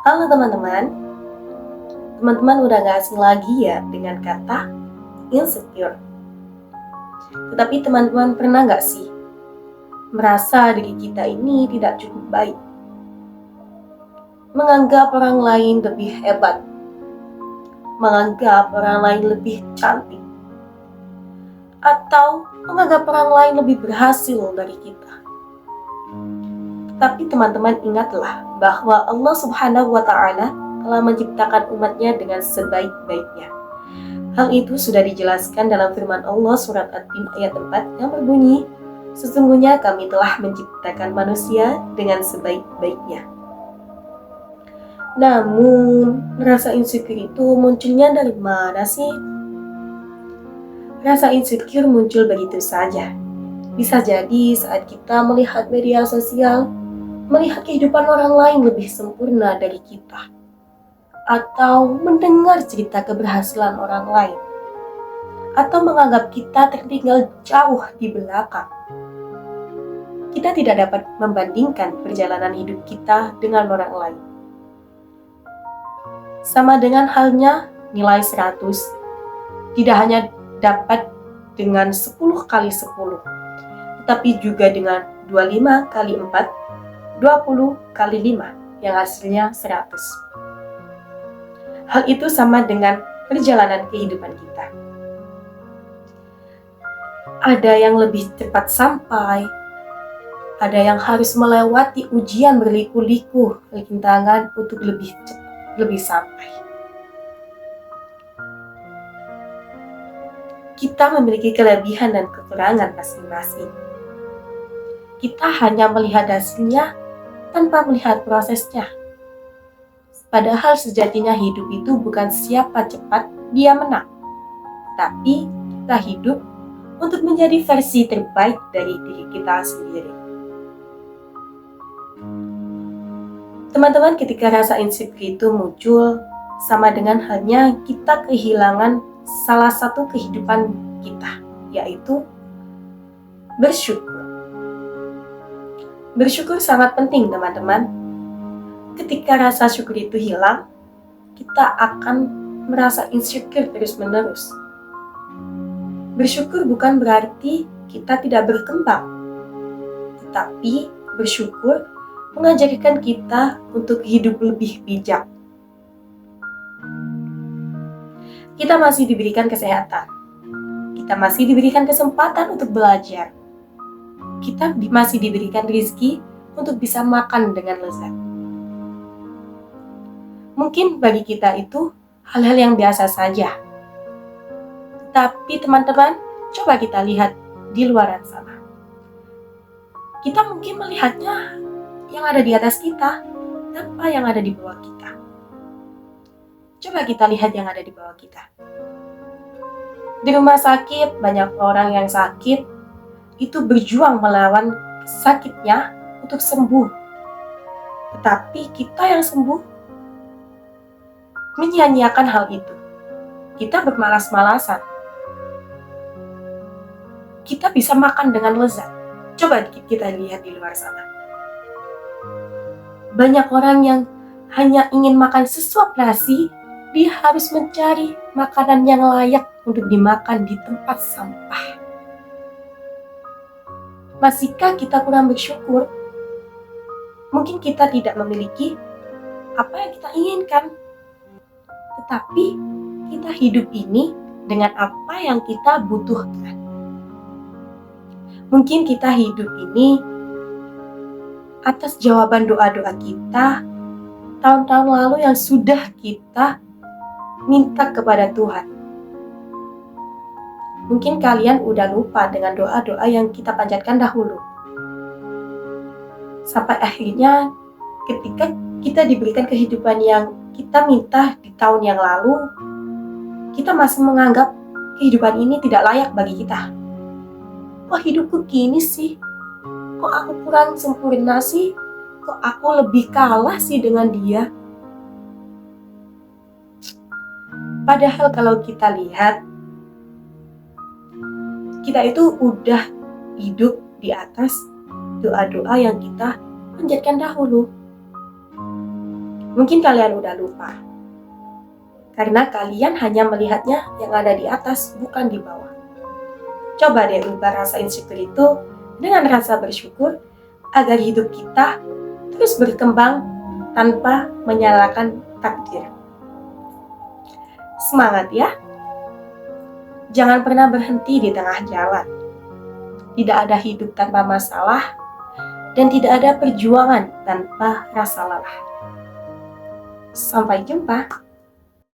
Halo teman-teman, teman-teman udah gak asing lagi ya dengan kata insecure. Tetapi teman-teman pernah gak sih merasa diri kita ini tidak cukup baik? Menganggap orang lain lebih hebat, menganggap orang lain lebih cantik, atau menganggap orang lain lebih berhasil dari kita. Tapi teman-teman ingatlah bahwa Allah Subhanahu wa Ta'ala telah menciptakan umatnya dengan sebaik-baiknya. Hal itu sudah dijelaskan dalam firman Allah surat At-Tin ayat 4 yang berbunyi, "Sesungguhnya kami telah menciptakan manusia dengan sebaik-baiknya." Namun, rasa insecure itu munculnya dari mana sih? Rasa insecure muncul begitu saja. Bisa jadi saat kita melihat media sosial, melihat kehidupan orang lain lebih sempurna dari kita, atau mendengar cerita keberhasilan orang lain, atau menganggap kita tertinggal jauh di belakang. Kita tidak dapat membandingkan perjalanan hidup kita dengan orang lain. Sama dengan halnya nilai 100, tidak hanya dapat dengan 10 kali 10, tetapi juga dengan 25 kali 4, 20 kali 5, yang hasilnya 100. Hal itu sama dengan perjalanan kehidupan kita. Ada yang lebih cepat sampai, ada yang harus melewati ujian berliku-liku rintangan untuk lebih sampai. Kita memiliki kelebihan dan kekurangan masing-masing. Kita hanya melihat hasilnya tanpa melihat prosesnya. Padahal sejatinya hidup itu bukan siapa cepat dia menang, tapi kita hidup untuk menjadi versi terbaik dari diri kita sendiri. Teman-teman, ketika rasa insecure itu muncul, sama dengan halnya kita kehilangan salah satu kehidupan kita, yaitu bersyukur. Bersyukur sangat penting, teman-teman. Ketika rasa syukur itu hilang, kita akan merasa insecure terus-menerus. Bersyukur bukan berarti kita tidak berkembang, tetapi bersyukur mengajarkan kita untuk hidup lebih bijak. Kita masih diberikan kesehatan, kita masih diberikan kesempatan untuk belajar, kita masih diberikan rezeki untuk bisa makan dengan lezat. Mungkin bagi kita itu hal-hal yang biasa saja. Tapi teman-teman, coba kita lihat di luar sana. Kita mungkin melihatnya yang ada di atas kita, tanpa yang ada di bawah kita. Coba kita lihat yang ada di bawah kita. Di rumah sakit, banyak orang yang sakit, itu berjuang melawan sakitnya untuk sembuh. Tetapi kita yang sembuh, menyia-nyiakan hal itu. Kita bermalas-malasan. Kita bisa makan dengan lezat. Coba kita lihat di luar sana. Banyak orang yang hanya ingin makan sesuap nasi, dia harus mencari makanan yang layak untuk dimakan di tempat sampah. Masihkah kita kurang bersyukur? Mungkin kita tidak memiliki apa yang kita inginkan, tetapi kita hidup ini dengan apa yang kita butuhkan. Mungkin kita hidup ini atas jawaban doa-doa kita tahun-tahun lalu yang sudah kita minta kepada Tuhan. Mungkin kalian udah lupa dengan doa-doa yang kita panjatkan dahulu. Sampai akhirnya ketika kita diberikan kehidupan yang kita minta di tahun yang lalu, kita masih menganggap kehidupan ini tidak layak bagi kita. Kok hidupku gini sih? Kok aku kurang sempurna sih? Kok aku lebih kalah sih dengan dia? Padahal kalau kita lihat, kita itu udah hidup di atas doa-doa yang kita panjatkan dahulu. Mungkin kalian udah lupa, karena kalian hanya melihatnya yang ada di atas, bukan di bawah. Coba deh ubah rasa insecure itu dengan rasa bersyukur, agar hidup kita terus berkembang tanpa menyalahkan takdir. Semangat ya! Jangan pernah berhenti di tengah jalan. Tidak ada hidup tanpa masalah, dan tidak ada perjuangan tanpa rasa lelah. Sampai jumpa.